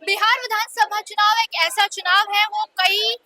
बिहार विधानसभा चुनाव एक ऐसा चुनाव है, वो कई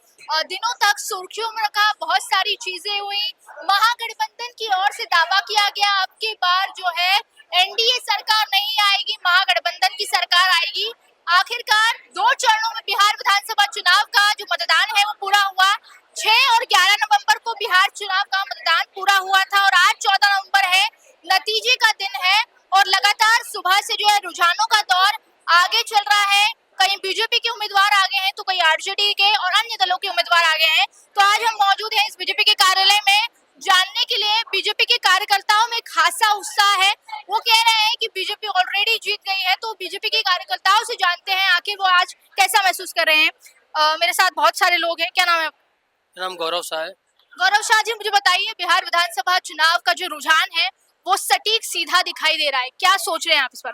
दिनों तक सुर्खियों में रखा। बहुत सारी चीजें हुई। महागठबंधन की ओर से दावा किया गया अब की बार जो है एनडीए सरकार नहीं आएगी, महागठबंधन की सरकार आएगी। आखिरकार 2 चरणों में बिहार विधानसभा चुनाव का जो मतदान है वो पूरा हुआ। 6 और 11 नवंबर को बिहार चुनाव का मतदान पूरा हुआ था और आज 14 नवंबर है, नतीजे का दिन है। और लगातार सुबह से जो है रुझानों का दौर आगे चल रहा है। कहीं बीजेपी के उम्मीदवार आगे हैं तो कहीं आरजेडी के और अन्य दलों के उम्मीदवार आगे हैं। तो आज हम मौजूद हैं इस बीजेपी के कार्यालय में जानने के लिए। बीजेपी के कार्यकर्ताओं में खासा उत्साह है। वो कह रहे हैं कि बीजेपी ऑलरेडी जीत गई है। तो बीजेपी के कार्यकर्ताओं से जानते हैं आखिर वो आज कैसा महसूस कर रहे हैं। मेरे साथ बहुत सारे लोग हैं। क्या नाम है? मेरा नाम गौरव शाह है। गौरव शाह जी, मुझे बताइए, बिहार विधानसभा चुनाव का जो रुझान है वो सटीक सीधा दिखाई दे रहा है, क्या सोच रहे हैं आप इस पर?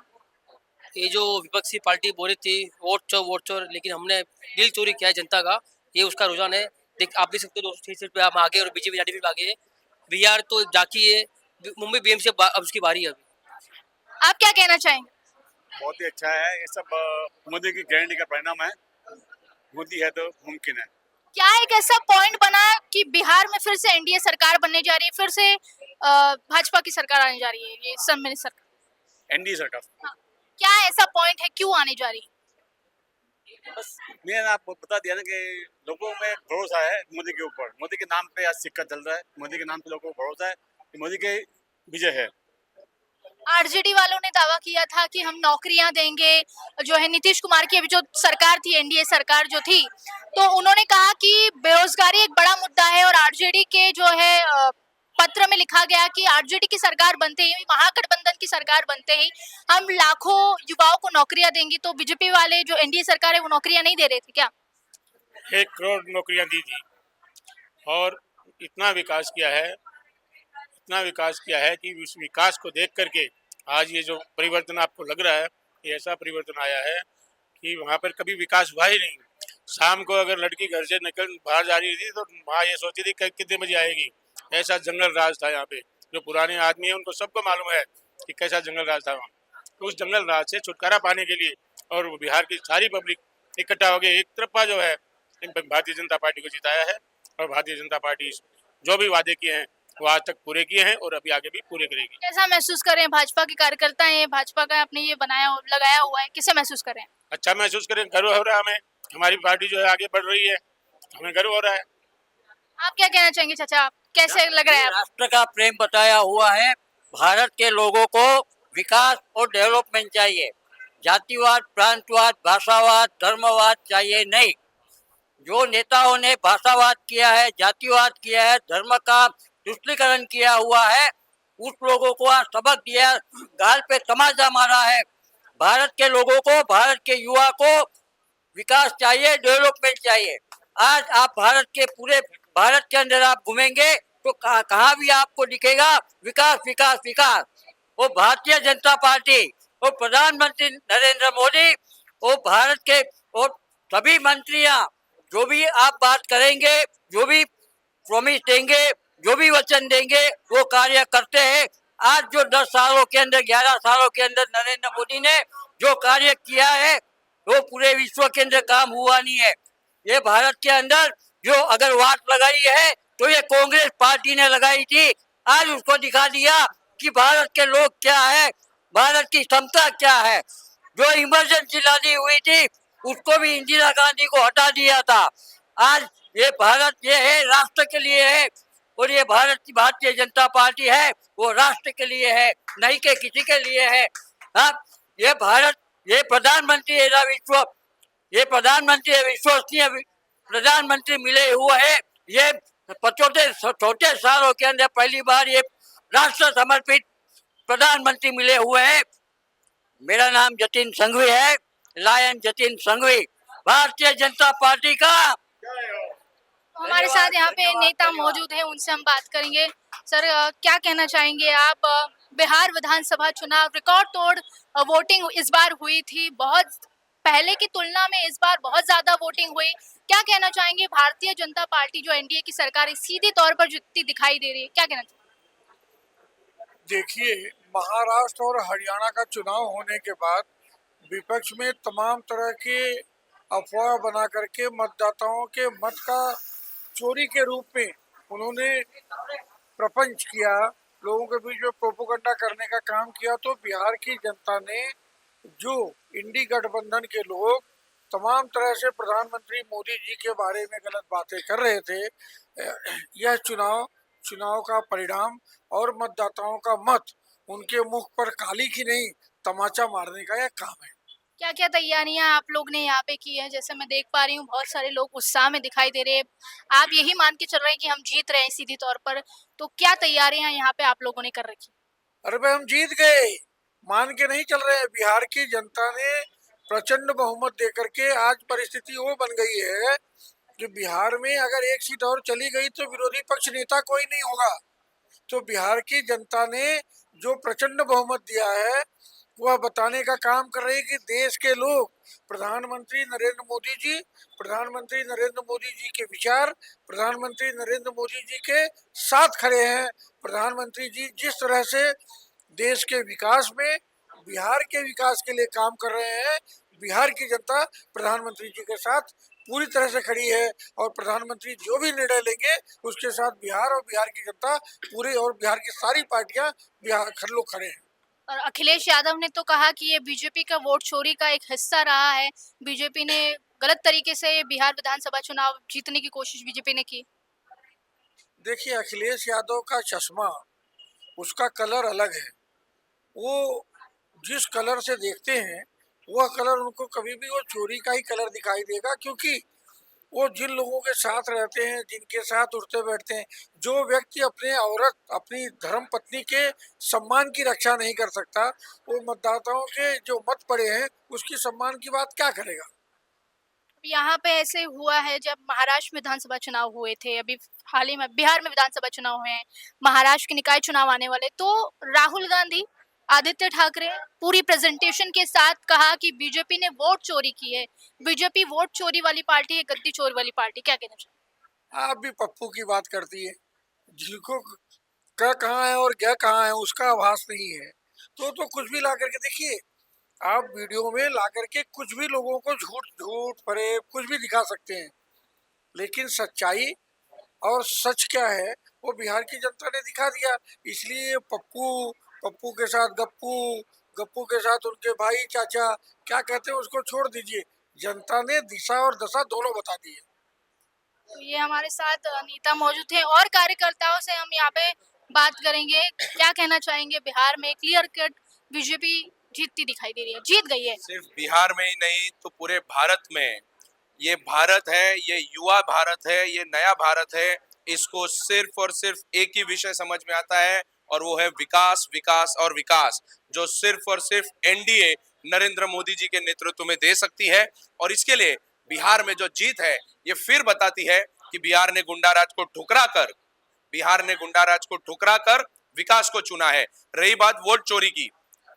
ये जो विपक्षी पार्टी बोली थी वोट चोर, लेकिन हमने दिल चोरी किया है जनता का, ये उसका रुझान है। देख आप देख सकते हो 206 सीट पे हम आगे और बीजेपी भी आगे है। बिहार तो जाकी है, मुंबई बीएमसी अब उसकी बारी है अभी। आप क्या कहना चाहेंगे? बहुत ही अच्छा है ये सब। मोदी की गारंटी का परिणाम है। मोदी है तो मुमकिन है। क्या एक ऐसा पॉइंट बना कि बिहार में फिर से एनडीए सरकार बनने जा रही है, फिर से भाजपा की सरकार आने जा रही है, ये सम्मिलित सरकार? एनडीए सरकार। हाँ। क्या ऐसा पॉइंट है, क्यों आने जा रही है? बस मैंने आपको बता दिया ना कि लोगों में भरोसा है मोदी के ऊपर। मोदी के नाम पे आज सिक्का चल रहा है। मोदी के नाम पे लोगों को भरोसा है कि मोदी के विजय है। आरजेडी वालों ने दावा किया था कि हम नौकरियां देंगे। जो है नीतीश कुमार की अभी जो सरकार थी, एनडीए सरकार जो थी, तो उन्होंने कहा कि बेरोजगारी एक बड़ा मुद्दा है और आरजेडी के जो है पत्र में लिखा गया कि आरजेडी की सरकार बनते ही, महागठबंधन की सरकार बनते ही हम लाखों युवाओं को नौकरियां देंगे। तो बीजेपी वाले जो एनडीए सरकार है वो नौकरियां नहीं दे रहे थे क्या? 1 करोड़ नौकरियां दी थी और इतना विकास किया है, इतना विकास किया है कि उस विकास को देख करके आज ये जो परिवर्तन आपको लग रहा है, ये ऐसा परिवर्तन आया है कि वहाँ पर कभी विकास हुआ ही नहीं। शाम को अगर लड़की घर से निकल बाहर जा रही थी तो माँ ये सोचती थी कितने बजे आएगी। ऐसा जंगल राज था यहाँ पे। जो पुराने आदमी है उनको सबको मालूम है कि कैसा जंगल राज था वहाँ। तो उस जंगल राज से छुटकारा पाने के लिए और बिहार की सारी पब्लिक इकट्ठा हो गई। एक तरफा जो है भारतीय जनता पार्टी को जिताया है और भारतीय जनता पार्टी जो भी वादे किए हैं वो आज तक पूरे किए हैं और अभी आगे भी पूरे करेगी। कैसा महसूस कर रहे हैं? भाजपा के कार्यकर्ता हैं, भाजपा का आपने ये लगाया हुआ है, कैसे महसूस कर रहे हैं? अच्छा महसूस करें, गर्व हो रहा है हमें। हमारी पार्टी जो है आगे बढ़ रही है, हमें गर्व हो रहा है। आप क्या कहना चाहेंगे चाचा? आप कैसे लग रहा है आप? राष्ट्र का प्रेम बताया हुआ है। भारत के लोगों को विकास और डेवलपमेंट चाहिए। जातिवाद, प्रांतवाद, भाषावाद, धर्मवाद चाहिए नहीं। जो नेताओं ने भाषावाद किया है, जातिवाद किया है, धर्म का तुष्टीकरण किया हुआ है, उस लोगों को आज सबक दिया, गाल पे तमाचा मारा है। भारत के लोगों को, भारत के युवा को विकास चाहिए, डेवलपमेंट चाहिए। आज आप पूरे भारत के अंदर आप घूमेंगे तो कहाँ भी आपको दिखेगा विकास विकास विकास। वो भारतीय जनता पार्टी और प्रधानमंत्री नरेंद्र मोदी और भारत के और सभी मंत्रियां जो भी आप बात करेंगे, जो भी प्रॉमिस देंगे, जो भी वचन देंगे, वो कार्य करते हैं। आज जो 10 सालों के अंदर, 11 सालों के अंदर नरेंद्र मोदी ने जो कार्य किया है वो पूरे विश्व के अंदर काम हुआ नहीं है। ये भारत के अंदर जो अगर वाट लगाई है तो ये कांग्रेस पार्टी ने लगाई थी। आज उसको दिखा दिया कि भारत के लोग क्या है, भारत की क्षमता क्या है। जो इमरजेंसी लादी हुई थी उसको भी इंदिरा गांधी को हटा दिया था। आज ये भारत ये है, राष्ट्र के लिए है और ये भारत की भारतीय जनता पार्टी है वो राष्ट्र के लिए है, नहीं के किसी के लिए है। हाँ, ये भारत, ये प्रधानमंत्री ये प्रधानमंत्री विश्वसनीय प्रधानमंत्री मिले हुए है। ये 75 छोटे सालों के अंदर पहली बार ये राष्ट्र समर्पित प्रधानमंत्री मिले हुए हैं। मेरा नाम जतिन संघवी है, लायन जतिन संघवी, भारतीय जनता पार्टी का। हमारे साथ यहाँ पे नेता मौजूद है, उनसे हम बात करेंगे। सर, क्या कहना चाहेंगे आप? बिहार विधानसभा चुनाव रिकॉर्ड तोड़ वोटिंग इस बार हुई थी। बहुत पहले की तुलना में इस बार बहुत ज्यादा वोटिंग हुई। क्या कहना चाहेंगे? भारतीय जनता पार्टी जो एनडीए की सरकार है सीधे तौर पर जीतती दिखाई दे रही है, क्या कहना चाहेंगे? देखिए, महाराष्ट्र और हरियाणा का चुनाव होने के बाद विपक्ष में तमाम तरह के अफवाह बना करके मतदाताओं के मत का चोरी के रूप में उन्होंने प्रपंच किया, लोगों के बीच में प्रोपोगंडा करने का काम किया। तो बिहार की जनता ने, जो इंडी गठबंधन के लोग तमाम तरह से प्रधानमंत्री मोदी जी के बारे में गलत बातें कर रहे थे, यह चुनाव का परिणाम और मतदाताओं का मत उनके मुख पर काली की नहीं तमाचा मारने का यह काम है। क्या क्या तैयारियां आप लोग ने यहाँ पे की है? जैसे मैं देख पा रही हूँ बहुत सारे लोग उत्साह में दिखाई दे रहे हैं। आप यही मान के चल रहे हैं कि हम जीत रहे हैं सीधी तौर पर, तो क्या तैयारियां यहाँ पे आप लोगों ने कर रखी? अरे भाई, हम जीत गए मान के नहीं चल रहे हैं। बिहार की जनता ने प्रचंड बहुमत देकर के आज परिस्थिति वो बन गई है कि बिहार में अगर एक सीट और चली गई तो विरोधी पक्ष नेता कोई नहीं होगा। तो बिहार की जनता ने जो प्रचंड बहुमत दिया है वह बताने का काम कर रही है कि देश के लोग प्रधानमंत्री नरेंद्र मोदी जी के विचार, प्रधानमंत्री नरेंद्र मोदी जी के साथ खड़े हैं। प्रधानमंत्री जी जिस तरह से देश के विकास में, बिहार के विकास के लिए काम कर रहे हैं, बिहार की जनता प्रधानमंत्री जी के साथ पूरी तरह से खड़ी है। और प्रधानमंत्री जो भी निर्णय लेंगे उसके साथ बिहार और बिहार की जनता पूरी और बिहार की सारी पार्टियां लोग खड़े हैं। और अखिलेश यादव ने तो कहा कि ये बीजेपी का वोट चोरी का एक हिस्सा रहा है, बीजेपी ने गलत तरीके से बिहार विधानसभा चुनाव जीतने की कोशिश बीजेपी ने की। देखिए, अखिलेश यादव का चश्मा, उसका कलर अलग है। वो जिस कलर से देखते हैं वह कलर उनको कभी भी वो चोरी का ही कलर दिखाई देगा, क्योंकि वो जिन लोगों के साथ रहते हैं, जिनके साथ उठते बैठते हैं, जो व्यक्ति अपनी धर्म पत्नी के सम्मान की रक्षा नहीं कर सकता, वो मतदाताओं के जो मत पड़े हैं उसकी सम्मान की बात क्या करेगा। यहाँ पे ऐसे हुआ है जब महाराष्ट्र में विधानसभा चुनाव हुए थे, अभी हाल ही में बिहार में विधानसभा चुनाव हुए हैं, महाराष्ट्र के निकाय चुनाव आने वाले, तो राहुल गांधी, आदित्य ठाकरे पूरी प्रेजेंटेशन के साथ कहा कि बीजेपी ने वोट चोरी की है, बीजेपी वोट चोरी वाली पार्टी है, गद्दी चोर वाली पार्टी। क्या कहना चाहिए? आप भी पप्पू की बात करती है, जिनको क कहाँ है और क्या कहाँ है उसका आभास नहीं है। तो कुछ भी ला करके देखिए, आप वीडियो में ला करके कुछ भी लोगों को झूठ फरेब कुछ भी दिखा सकते हैं, लेकिन सच्चाई और सच क्या है वो बिहार की जनता ने दिखा दिया। इसलिए पप्पू के साथ गप्पू के साथ उनके भाई चाचा क्या कहते हैं उसको छोड़ दीजिए, जनता ने दिशा और दशा दोनों बता दी है। तो ये हमारे साथ नेता मौजूद थे और कार्यकर्ताओं से हम यहाँ पे बात करेंगे। क्या कहना चाहेंगे? बिहार में क्लियर कट बीजेपी जीतती दिखाई दे रही है, जीत गई है। सिर्फ बिहार में ही नहीं तो पूरे भारत में। ये भारत है, ये युवा भारत है, ये नया भारत है। इसको सिर्फ और सिर्फ एक ही विषय समझ में आता है और वो है विकास, विकास और विकास, जो सिर्फ और सिर्फ एनडीए नरेंद्र मोदी जी के नेतृत्व में दे सकती है। और इसके लिए बिहार में जो जीत है ये फिर बताती है कि बिहार ने गुंडा राज को ठुकरा कर विकास को चुना है। रही बात वोट चोरी की,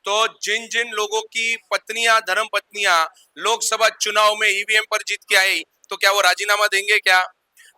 तो जिन जिन लोगों की पत्नियां, धर्म पत्नियां लोकसभा चुनाव में ईवीएम पर जीत के आई, तो क्या वो राजीनामा देंगे क्या?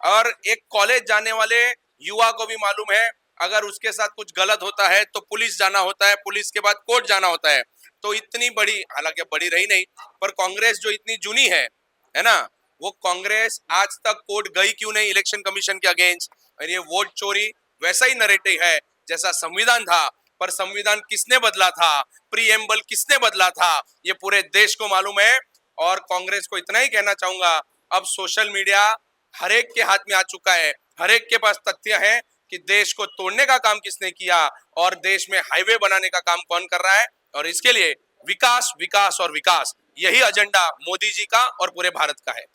और एक कॉलेज जाने वाले युवा को भी मालूम है अगर उसके साथ कुछ गलत होता है तो पुलिस जाना होता है, पुलिस के बाद कोर्ट जाना होता है। तो इतनी बड़ी, हालांकि बड़ी रही नहीं, पर कांग्रेस जो इतनी जुनी है ना, वो कांग्रेस आज तक कोर्ट गई क्यों नहीं इलेक्शन कमीशन के अगेंस्ट? और ये वोट चोरी वैसा ही नैरेटिव है जैसा संविधान था, पर संविधान किसने बदला था, प्रीएम्बल किसने बदला था, ये पूरे देश को मालूम है। और कांग्रेस को इतना ही कहना चाहूंगा, अब सोशल मीडिया हर एक के हाथ में आ चुका है, हर एक के पास तथ्य है कि देश को तोड़ने का काम किसने किया और देश में हाईवे बनाने का काम कौन कर रहा है। और इसके लिए विकास, विकास और विकास, यही एजेंडा मोदी जी का और पूरे भारत का है।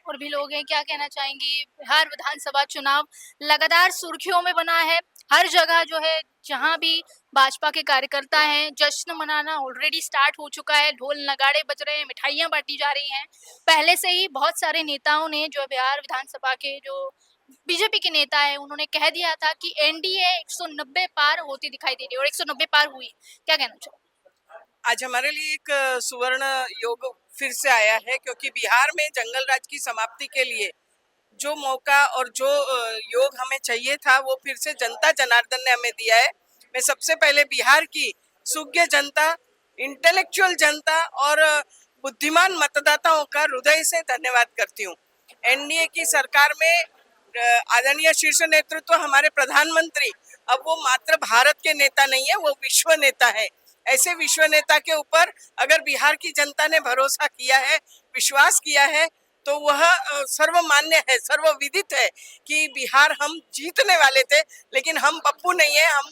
और भी लोग हैं, क्या कहना चाहेंगी? बिहार विधानसभा चुनाव लगातार सुर्खियों में बना है, हर जगह जो है जहां भी भाजपा के कार्यकर्ता हैं, जश्न मनाना ऑलरेडी स्टार्ट हो चुका है, ढोल नगाड़े बज रहे हैं, मिठाइयां बांटी जा रही हैं। पहले से ही बहुत सारे नेताओं ने, जो बिहार विधानसभा के जो बीजेपी के नेता है, उन्होंने कह दिया था कि एनडीए 190 पार होती दिखाई दे रही है और 190 पार हुई। क्या कहना चाहिए? आज हमारे लिए एक सुवर्ण योग फिर से आया है, क्योंकि बिहार में जंगल राज की समाप्ति के लिए जो मौका और जो योग हमें चाहिए था वो फिर से जनता जनार्दन ने हमें दिया है। मैं सबसे पहले बिहार की सुज्ञ जनता इंटेलेक्चुअल जनता और बुद्धिमान मतदाताओं का हृदय से धन्यवाद करती हूँ। एनडीए की सरकार में आदरणीय शीर्ष नेतृत्व हमारे प्रधानमंत्री अब वो मात्र भारत के नेता नहीं है, वो विश्व नेता है। ऐसे विश्व नेता के ऊपर अगर बिहार की जनता ने भरोसा किया है, विश्वास किया है, तो वह सर्वमान्य है, सर्वविदित है कि बिहार हम जीतने वाले थे, लेकिन हम पप्पू नहीं है, हम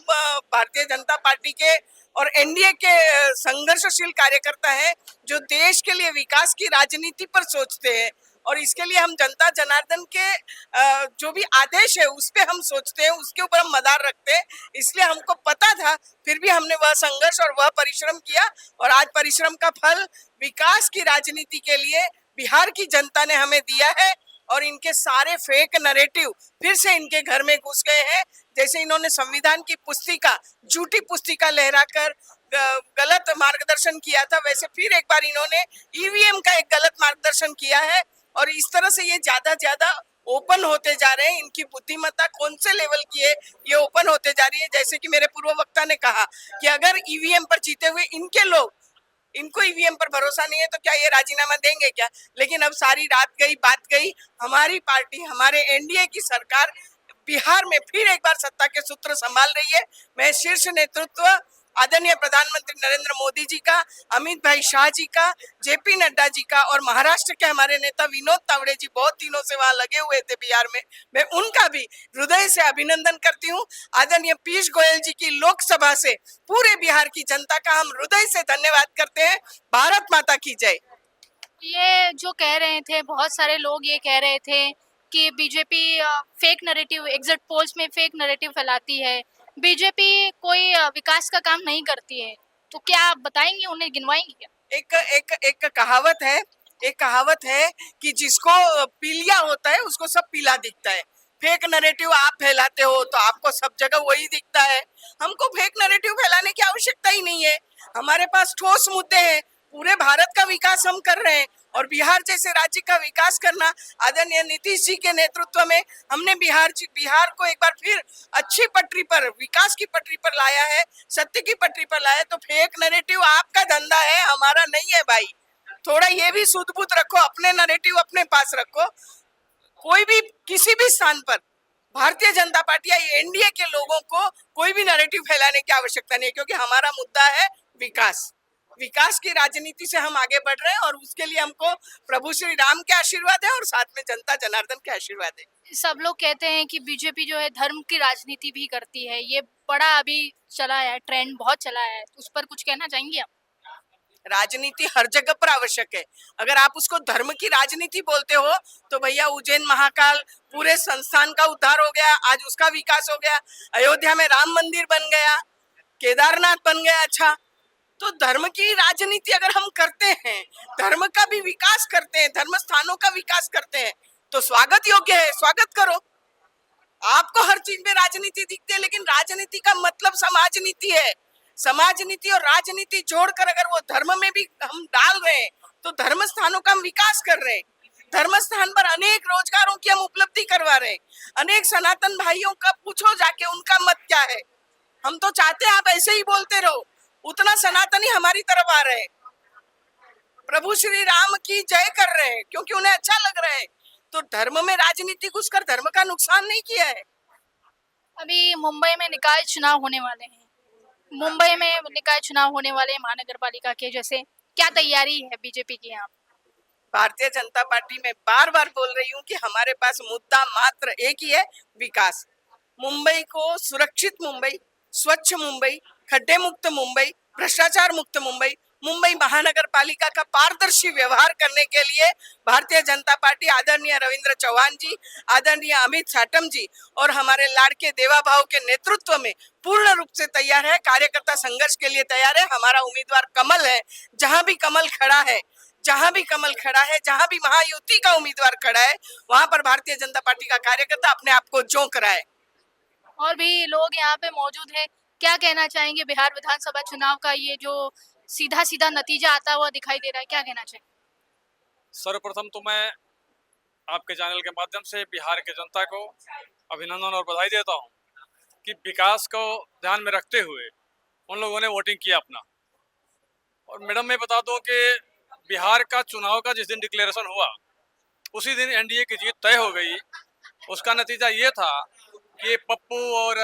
भारतीय जनता पार्टी के और एनडीए के संघर्षशील कार्यकर्ता हैं जो देश के लिए विकास की राजनीति पर सोचते हैं और इसके लिए हम जनता जनार्दन के जो भी आदेश है उस पे हम सोचते हैं, उसके ऊपर हम मदार रखते हैं। इसलिए हमको पता था, फिर भी हमने वह संघर्ष और वह परिश्रम किया और आज परिश्रम का फल विकास की राजनीति के लिए बिहार की जनता ने हमें दिया है। और इनके सारे फेक नैरेटिव फिर से इनके घर में घुस गए हैं। जैसे इन्होंने संविधान की पुस्तिका, झूठी पुस्तिका लहराकर गलत मार्गदर्शन किया था, वैसे फिर एक बार इन्होंने ईवीएम का एक गलत मार्गदर्शन किया है और इस तरह से ये ज्यादा ओपन होते जा रहे हैं। इनकी बुद्धिमत्ता कौन से लेवल की है, ये ओपन होते जा रही है। जैसे कि मेरे पूर्व वक्ता ने कहा कि अगर ईवीएम पर जीते हुए इनके लोग, इनको ईवीएम पर भरोसा नहीं है तो क्या ये राजीनामा देंगे क्या? लेकिन अब सारी रात गई, बात गई। हमारी पार्टी, हमारे एनडीए की सरकार बिहार में फिर एक बार सत्ता के सूत्र संभाल रही है। मैं शीर्ष नेतृत्व आदरणीय प्रधानमंत्री नरेंद्र मोदी जी का, अमित भाई शाह जी का, जेपी नड्डा जी का और महाराष्ट्र के हमारे नेता विनोद तावड़े जी बहुत दिनों से वहां लगे हुए थे बिहार में, मैं उनका भी हृदय से अभिनंदन करती हूँ। आदरणीय पीयूष गोयल जी की लोकसभा से पूरे बिहार की जनता का हम हृदय से धन्यवाद करते हैं। भारत माता की जय। ये जो कह रहे थे, बहुत सारे लोग ये कह रहे थे कि BJP fake narrative, exit polls में फेक नैरेटिव फैलाती है, बीजेपी कोई विकास का काम नहीं करती है, तो क्या आप बताएंगे, उन्हें गिनवाएंगे क्या? एक कहावत है कि जिसको पीलिया होता है उसको सब पीला दिखता है। फेक नैरेटिव आप फैलाते हो तो आपको सब जगह वही दिखता है। हमको फेक नैरेटिव फैलाने की आवश्यकता ही नहीं है। हमारे पास ठोस मुद्दे हैं, पूरे भारत का विकास हम कर रहे हैं और बिहार जैसे राज्य का विकास करना आदरणीय नीतीश जी के नेतृत्व में हमने बिहार को एक बार फिर अच्छी पटरी पर, विकास की पटरी पर लाया है, सत्य की पटरी पर लाया है। तो फेक नैरेटिव आपका धंधा है, हमारा नहीं है भाई। थोड़ा ये भी सुध बुध रखो, अपने नैरेटिव अपने पास रखो। कोई भी किसी भी स्थान पर भारतीय जनता पार्टी या एनडीए के लोगों को कोई भी नैरेटिव फैलाने की आवश्यकता नहीं है, क्योंकि हमारा मुद्दा है विकास। विकास की राजनीति से हम आगे बढ़ रहे हैं और उसके लिए हमको प्रभु श्री राम के आशीर्वाद है और साथ में जनता जनार्दन के आशीर्वाद है। सब लोग कहते हैं कि बीजेपी जो है धर्म की राजनीति भी करती है, ये बड़ा अभी चला है, ट्रेंड बहुत चला है, उस पर कुछ कहना चाहेंगे आप? राजनीति हर जगह पर आवश्यक है। अगर आप उसको धर्म की राजनीति बोलते हो तो भैया उज्जैन महाकाल पूरे संस्थान का उद्धार हो गया, आज उसका विकास हो गया। अयोध्या में राम मंदिर बन गया, केदारनाथ बन गया। अच्छा, तो धर्म की राजनीति अगर हम करते हैं, धर्म का भी विकास करते हैं, धर्म स्थानों का विकास करते हैं, तो स्वागत योग्य है, स्वागत करो। आपको हर चीज में राजनीति दिखती है, लेकिन राजनीति का मतलब समाज नीति है। समाज नीति और राजनीति जोड़कर अगर वो धर्म में भी हम डाल रहे हैं तो धर्म स्थानों का हम विकास कर रहे हैं। धर्म स्थान पर अनेक रोजगारों की हम उपलब्धि करवा रहे हैं। अनेक सनातन भाइयों का पूछो जाके उनका मत क्या है। हम तो चाहते हैं आप ऐसे ही बोलते रहो, उतना सनातनी हमारी तरफ आ रहे हैं, प्रभु श्री राम की जय कर रहे हैं क्योंकि उन्हें अच्छा लग रहा है। तो धर्म में राजनीति घुसकर धर्म का नुकसान नहीं किया है। अभी मुंबई में निकाय चुनाव होने वाले हैं, मुंबई में निकाय चुनाव होने वाले महानगर पालिका के, जैसे क्या तैयारी है बीजेपी की यहाँ? भारतीय जनता पार्टी में बार बार बोल रही हूँ कि हमारे पास मुद्दा मात्र एक ही है, विकास। मुंबई को सुरक्षित मुंबई, स्वच्छ मुंबई, खड्डे मुक्त मुंबई, भ्रष्टाचार मुक्त मुंबई, मुंबई महानगर पालिका का पारदर्शी व्यवहार करने के लिए भारतीय जनता पार्टी आदरणीय रविंद्र चौहान जी, आदरणीय अमित साटम जी और हमारे लाड़के देवा भाव के नेतृत्व में पूर्ण रूप से तैयार है। कार्यकर्ता संघर्ष के लिए तैयार है। हमारा उम्मीदवार कमल है, जहां भी कमल खड़ा है, जहां भी कमल खड़ा है, जहां भी महायुति का उम्मीदवार खड़ा है, वहां पर भारतीय जनता पार्टी का कार्यकर्ता अपने आप को झोंक रहा है। और भी लोग यहाँ पे मौजूद है, क्या कहना चाहेंगे? बिहार विधानसभा चुनाव का ये जो सीधा सीधा नतीजा आता हुआ दिखाई दे रहा है, क्या कहना चाहेंगे? सर्वप्रथम तो मैं आपके चैनल के माध्यम से बिहार के जनता को अभिनंदन और बधाई देता हूं कि विकास को ध्यान में रखते हुए उन लोगों ने वोटिंग किया अपना। और मैडम मैं बता दूं कि बिहार का चुनाव का जिस दिन डिक्लेरेशन हुआ उसी दिन एनडीए की जीत तय हो गई। उसका नतीजा ये था कि पप्पू और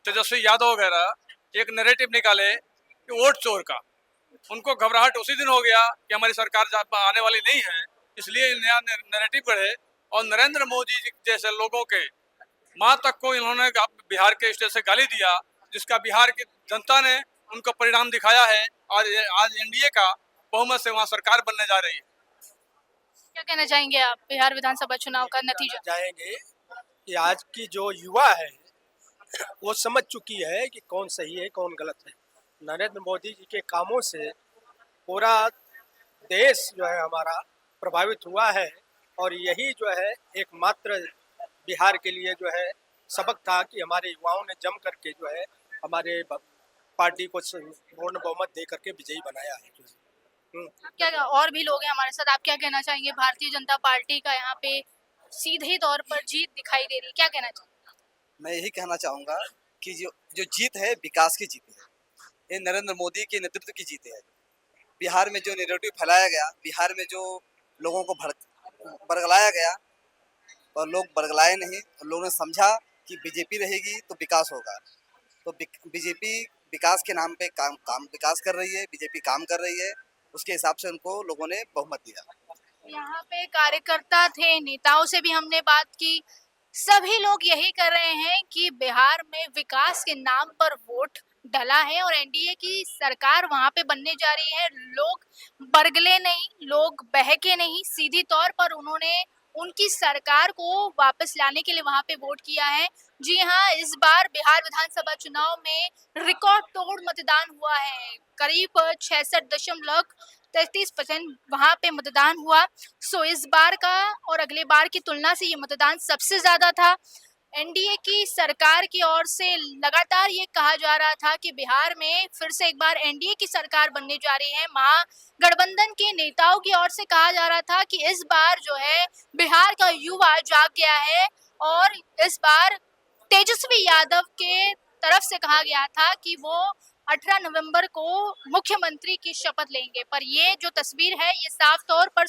तेजस्वी यादव वगैरह एक नैरेटिव निकाले कि वोट चोर का। उनको घबराहट उसी दिन हो गया कि हमारी सरकार आने वाली नहीं है, इसलिए नया नैरेटिव गढ़े और नरेंद्र मोदी जी जैसे लोगों के माँ तक को इन्होंने बिहार के स्टेज से गाली दिया, जिसका बिहार की जनता ने उनको परिणाम दिखाया है। आज एनडीए का बहुमत से वहाँ सरकार बनने जा रही है। क्या कहना चाहेंगे आप बिहार विधानसभा चुनाव का नतीजा? जाएंगे कि आज की जो युवा है वो समझ चुकी है कि कौन सही है कौन गलत है। नरेंद्र मोदी जी के कामों से पूरा देश जो है हमारा प्रभावित हुआ है और यही जो है एकमात्र बिहार के लिए जो है सबक था कि हमारे युवाओं ने जम करके जो है हमारे पार्टी को पूर्ण बहुमत दे करके विजयी बनाया है। क्या और भी लोग हैं हमारे साथ, आप क्या कहना चाहेंगे? भारतीय जनता पार्टी का यहाँ पे सीधे तौर पर जीत दिखाई दे रही है, क्या कहना चाहेंगे? मैं यही कहना चाहूँगा कि जो जो जीत है विकास की जीत है, ये नरेंद्र मोदी के नेतृत्व की जीत है। बिहार में जो नैरेटिव फैलाया गया, बिहार में जो लोगों को बरगलाया गया और लोग बरगलाए नहीं, और लोगों ने समझा कि बीजेपी रहेगी तो विकास होगा। तो बीजेपी विकास के नाम पे काम विकास कर रही है, बीजेपी काम कर रही है, उसके हिसाब से उनको लोगों ने बहुमत दिया। यहाँ पे कार्यकर्ता थे, नेताओं से भी हमने बात की, सभी लोग यही कर रहे हैं कि बिहार में विकास के नाम पर वोट डला है और एनडीए की सरकार वहां पे बनने जा रही है। लोग बरगले नहीं, लोग बहके नहीं, सीधी तौर पर उन्होंने उनकी सरकार को वापस लाने के लिए वहां पे वोट किया है। जी हाँ, इस बार बिहार विधानसभा चुनाव में रिकॉर्ड तोड़ मतदान हुआ है। करीब 66.33% वहां पे मतदान हुआ। सो इस बार का और अगले बार की तुलना से ये मतदान सबसे ज्यादा था। एनडीए की सरकार की ओर से लगातार ये कहा जा रहा था कि बिहार में फिर से एक बार एनडीए की सरकार बनने जा रही है। महागठबंधन के नेताओं की ओर से कहा जा रहा था कि इस बार जो है बिहार का युवा जाग गया है और इस बार तेजस्वी यादव के तरफ से कहा गया था कि वो 18 नवंबर को मुख्यमंत्री की शपथ लेंगे। पर ये जो तस्वीर है ये साफ तौर पर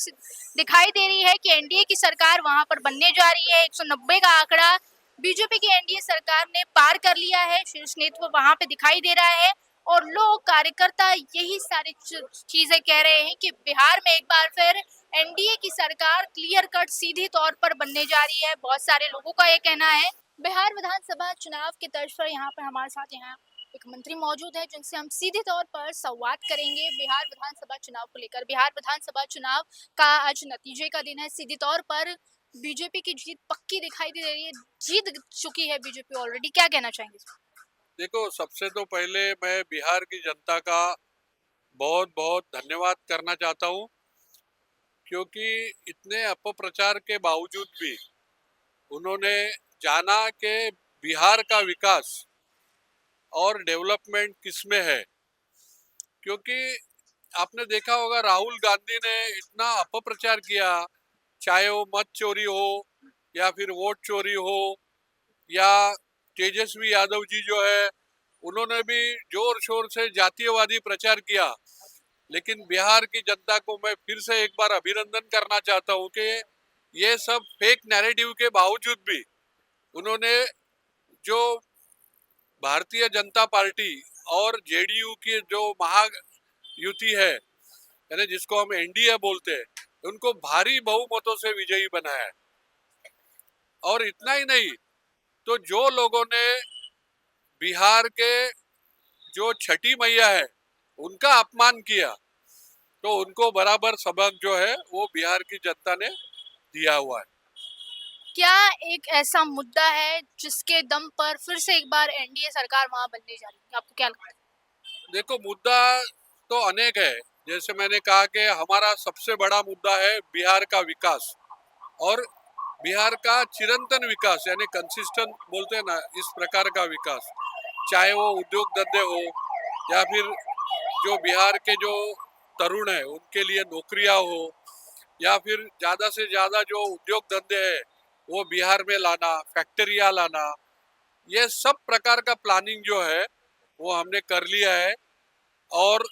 दिखाई दे रही है कि एनडीए की सरकार वहां पर बनने जा रही है। 190 का आंकड़ा बीजेपी की एनडीए सरकार ने पार कर लिया है। शीर्ष नेतृत्व वहां पे दिखाई दे रहा है और लोग कार्यकर्ता यही सारी चीजें कह रहे हैं कि बिहार में एक बार फिर एनडीए की सरकार क्लियर कट सीधी तौर पर बनने जा रही है। बहुत सारे लोगों का ये कहना है। बिहार विधानसभा चुनाव के तर्ज पर यहाँ पर हमारे साथ एक मंत्री मौजूद है जिनसे हम सीधे तौर पर संवाद करेंगे बिहार विधानसभा चुनाव को लेकर। बिहार विधानसभा चुनाव का आज नतीजे का दिन है। सीधे तौर पर बीजेपी की जीत पक्की दिखाई दे रही है, जीत चुकी है बीजेपी ऑलरेडी, क्या कहना चाहेंगे? देखो, सबसे तो पहले मैं बिहार की जनता का बहुत बहुत धन्यवाद करना चाहता हूँ, क्योंकि इतने अपप्रचार के बावजूद भी उन्होंने जाना कि बिहार का विकास और डेवलपमेंट किसमें है। क्योंकि आपने देखा होगा राहुल गांधी ने इतना अपप्रचार किया, चाहे वो मत चोरी हो या फिर वोट चोरी हो, या तेजस्वी यादव जी जो है उन्होंने भी जोर शोर से जातीयवादी प्रचार किया। लेकिन बिहार की जनता को मैं फिर से एक बार अभिनंदन करना चाहता हूँ कि ये सब फेक नैरेटिव के बावजूद भी उन्होंने जो भारतीय जनता पार्टी और जेडीयू की जो महायुति है, यानी जिसको हम एनडीए बोलते हैं, उनको भारी बहुमतों से विजयी बनाया है। और इतना ही नहीं, तो जो लोगों ने बिहार के जो छठी मैया है उनका अपमान किया, तो उनको बराबर सबक जो है वो बिहार की जनता ने दिया हुआ है। क्या एक ऐसा मुद्दा है जिसके दम पर फिर से एक बार एनडीए सरकार वहां बनने जा रही है, आपको क्या लगता है? देखो, मुद्दा तो अनेक है। जैसे मैंने कहा कि हमारा सबसे बड़ा मुद्दा है बिहार का विकास और बिहार का चिरंतन विकास, यानी कंसिस्टेंट बोलते हैं ना, इस प्रकार का विकास, चाहे वो उद्योग धंधे हो या फिर जो बिहार के जो तरुण है उनके लिए नौकरियां हो, या फिर ज़्यादा से ज़्यादा जो उद्योग धंधे है वो बिहार में लाना, फैक्ट्रियाँ लाना, ये सब प्रकार का प्लानिंग जो है वो हमने कर लिया है। और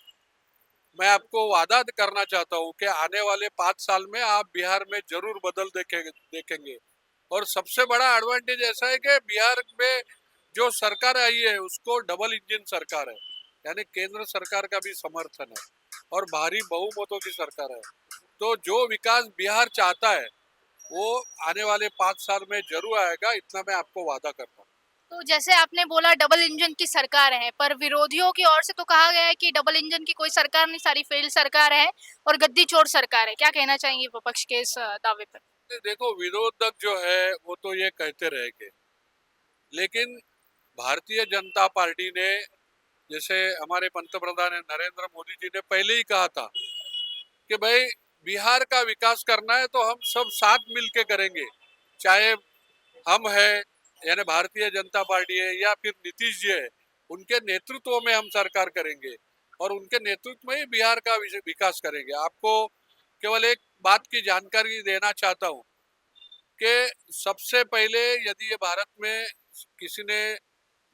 मैं आपको वादा करना चाहता हूँ कि आने वाले 5 साल में आप बिहार में जरूर बदल देखेंगे। और सबसे बड़ा एडवांटेज ऐसा है कि बिहार में जो सरकार आई है उसको डबल इंजन सरकार है, यानी केंद्र सरकार का भी समर्थन है और भारी बहुमतों की सरकार है। तो जो विकास बिहार चाहता है वो आने वाले 5 साल में जरूर आएगा, इतना मैं आपको वादा करता हूँ। तो जैसे आपने बोला डबल इंजन की सरकार है, पर विरोधियों की ओर से तो कहा गया है कि डबल इंजन की कोई सरकार नहीं, सारी फेल सरकार है और गद्दी चोर सरकार है। क्या कहना चाहेंगे विपक्ष के इस दावे पर? देखो, विरोधक जो है वो तो ये कहते रहेंगे, लेकिन भारतीय जनता पार्टी ने, जैसे हमारे पंतप्रधान नरेंद्र मोदी जी ने पहले ही कहा था कि भाई बिहार का विकास करना है तो हम सब साथ मिलके करेंगे, चाहे हम है यानी भारतीय जनता पार्टी है या फिर नीतीश जी है, उनके नेतृत्व में हम सरकार करेंगे और उनके नेतृत्व में ही बिहार का विकास करेंगे। आपको केवल एक बात की जानकारी देना चाहता हूँ कि सबसे पहले यदि ये भारत में किसी ने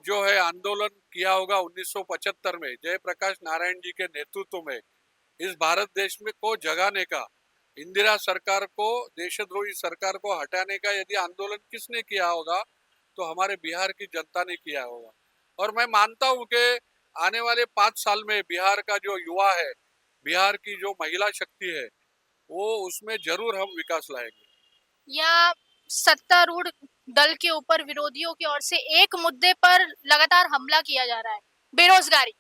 जो है आंदोलन किया होगा 1975 में जयप्रकाश नारायण जी के नेतृत्व में इस भारत देश में को जगाने का, इंदिरा सरकार को, देशद्रोही सरकार को हटाने का यदि आंदोलन किसने किया होगा तो हमारे बिहार की जनता ने किया होगा। और मैं मानता हूँ कि आने वाले 5 साल में बिहार का जो युवा है, बिहार की जो महिला शक्ति है, वो उसमें जरूर हम विकास लाएंगे। या सत्तारूढ़ दल के ऊपर विरोधियों की ओर से एक मुद्दे पर लगातार हमला किया जा रहा है, बेरोजगारी।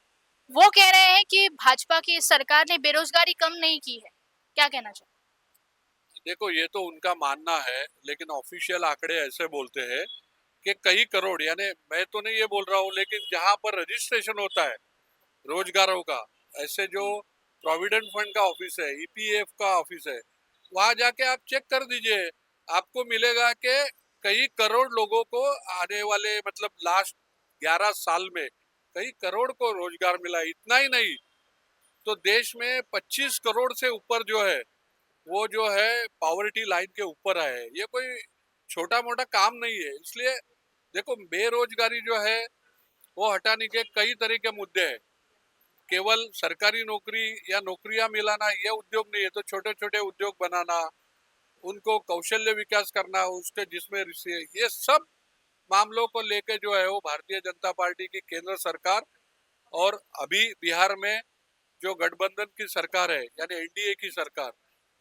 वो कह रहे हैं कि भाजपा की सरकार ने बेरोजगारी कम नहीं की है। क्या कहना चाहिए? देखो, ये तो उनका मानना है, लेकिन ऑफिशियल आंकड़े ऐसे बोलते हैं कि कई करोड़, यानी मैं तो नहीं ये बोल रहा हूँ, लेकिन जहाँ पर रजिस्ट्रेशन होता है रोजगारों का, ऐसे जो प्रोविडेंट फंड का ऑफिस है, ईपीएफ का ऑफिस है, वहां जाके आप चेक कर दीजिए, आपको मिलेगा कि कई करोड़ लोगों को आने वाले मतलब लास्ट 11 साल में कई करोड़ को रोजगार मिला। इतना ही नहीं तो देश में 25 करोड़ से ऊपर जो है वो जो है पॉवर्टी लाइन के ऊपर आए। ये कोई छोटा मोटा काम नहीं है। इसलिए देखो, बेरोजगारी जो है वो हटाने के कई तरह के मुद्दे हैं। केवल सरकारी नौकरी या नौकरियां मिलाना ये उद्योग नहीं है, तो छोटे छोटे उद्योग बनाना, उनको कौशल्य विकास करना, उसके जिसमें ये सब मामलों को लेके जो है वो भारतीय जनता पार्टी की केंद्र सरकार और अभी बिहार में जो गठबंधन की सरकार है यानी एनडीए की सरकार,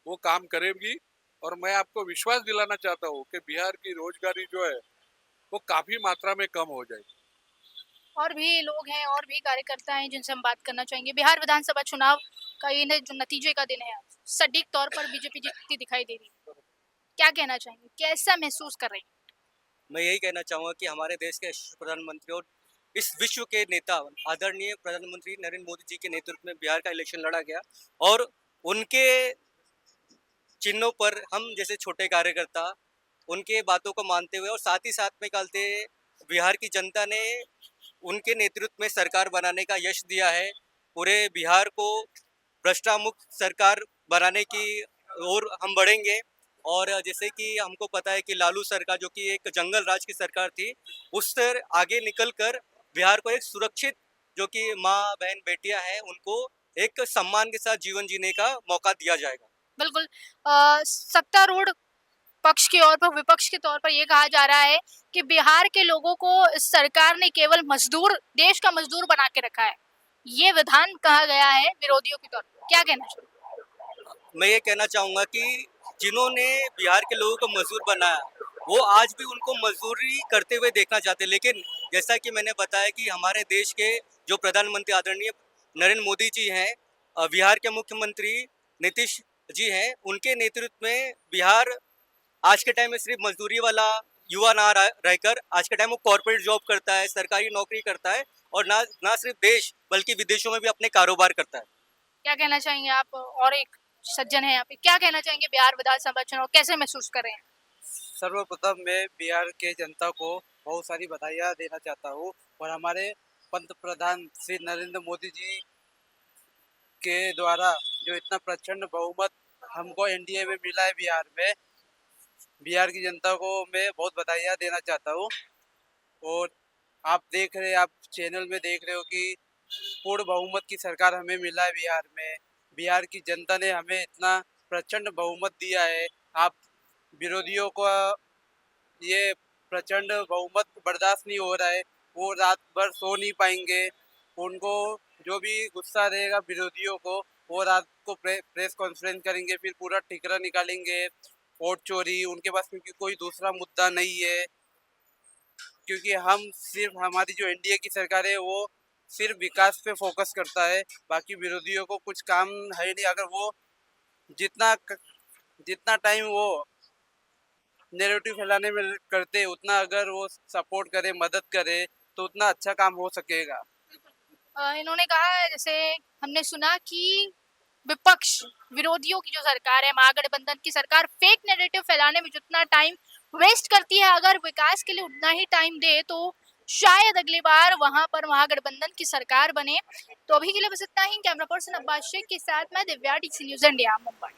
वो काम करेगी। और मैं आपको विश्वास दिलाना चाहता हूँ कि बिहार की रोजगारी जो है वो काफी मात्रा में कम हो जाएगी। और भी लोग हैं और भी कार्यकर्ता हैं जिनसे हम बात करना चाहेंगे। बिहार विधानसभा चुनाव का ये जो नतीजे का दिन है, सटीक तौर पर बीजेपी जीतती दिखाई दे रही है। क्या कहना चाहेंगे, कैसा महसूस कर रहे हैं? मैं यही कहना चाहूँगा कि हमारे देश के यशस्वी प्रधानमंत्री और इस विश्व के नेता आदरणीय प्रधानमंत्री नरेंद्र मोदी जी के नेतृत्व में बिहार का इलेक्शन लड़ा गया और उनके चिन्हों पर हम जैसे छोटे कार्यकर्ता उनके बातों को मानते हुए और साथ ही साथ में कहते बिहार की जनता ने उनके नेतृत्व में सरकार बनाने का यश दिया है। पूरे बिहार को भ्रष्टामुक्त सरकार बनाने की ओर हम बढ़ेंगे। और जैसे कि हमको पता है कि लालू सरकार जो कि एक जंगल राज की सरकार थी, उससे आगे निकलकर बिहार को एक सुरक्षित, जो कि माँ बहन बेटियां हैं, उनको एक सम्मान के साथ जीवन जीने का मौका दिया जाएगा। बिल्कुल। सत्तारूढ़ पक्ष की ओर पर, विपक्ष के तौर पर ये कहा जा रहा है कि बिहार के लोगों को इस सरकार ने केवल मजदूर, देश का मजदूर बना के रखा है। ये विधान कहा गया है विरोधियों के तौर पर। क्या कहना चाहिए? मैं ये कहना चाहूँगा कि जिन्होंने बिहार के लोगों को मजदूर बनाया, वो आज भी उनको मजदूरी करते हुए देखना चाहते हैं। लेकिन जैसा कि मैंने बताया कि हमारे देश के जो प्रधानमंत्री आदरणीय नरेंद्र मोदी जी हैं, बिहार के मुख्यमंत्री नीतीश जी हैं, उनके नेतृत्व में बिहार आज के टाइम में सिर्फ मजदूरी वाला युवा ना रहकर आज के टाइम वो कॉर्पोरेट जॉब करता है, सरकारी नौकरी करता है और ना सिर्फ देश बल्कि विदेशों में भी अपने कारोबार करता है। क्या कहना चाहेंगे आप? और एक सज्जन है यहाँ पे, क्या कहना चाहेंगे बिहार विधानसभा चुनाव कैसे महसूस कर रहे हैं? सर्वप्रथम मैं बिहार के जनता को बहुत सारी बधाइयाँ देना चाहता हूँ और हमारे पंत प्रधान श्री नरेंद्र मोदी जी के द्वारा जो इतना प्रचंड बहुमत हमको एनडीए में मिला है बिहार में, बिहार की जनता को मैं बहुत बधाइयाँ देना चाहता हूँ। और आप चैनल में देख रहे हो कि पूर्ण बहुमत की सरकार हमें मिला है बिहार में। बिहार की जनता ने हमें इतना प्रचंड बहुमत दिया है। आप विरोधियों को ये प्रचंड बहुमत बर्दाश्त नहीं हो रहा है, वो रात भर सो नहीं पाएंगे। उनको जो भी गुस्सा रहेगा विरोधियों को, वो रात को प्रेस कॉन्फ्रेंस करेंगे, फिर पूरा ठिकरा निकालेंगे। वोट चोरी उनके पास, क्योंकि कोई दूसरा मुद्दा नहीं है। क्योंकि हम सिर्फ, हमारी जो एनडीए की सरकार है वो सिर्फ विकास पे फोकस करता है, बाकी विरोधियों को कुछ काम है नहीं। अगर वो जितना टाइम वो नैरेटिव फैलाने में करते, उतना अगर वो सपोर्ट करे, मदद करे, तो उतना अच्छा काम हो सकेगा। इन्होंने कहा, जैसे हमने सुना कि विपक्ष, विरोधियों की जो सरकार है, महागठबंधन की सरकार, फेक नैरेटिव फैलाने में जितना टाइम वेस्ट करती है, अगर विकास के लिए उतना ही टाइम दे तो शायद अगली बार वहां पर महागठबंधन की सरकार बने। तो अभी के लिए बस इतना ही। कैमरा पर्सन अब्बास शेख के साथ मैं Divya, DC news India, Mumbai.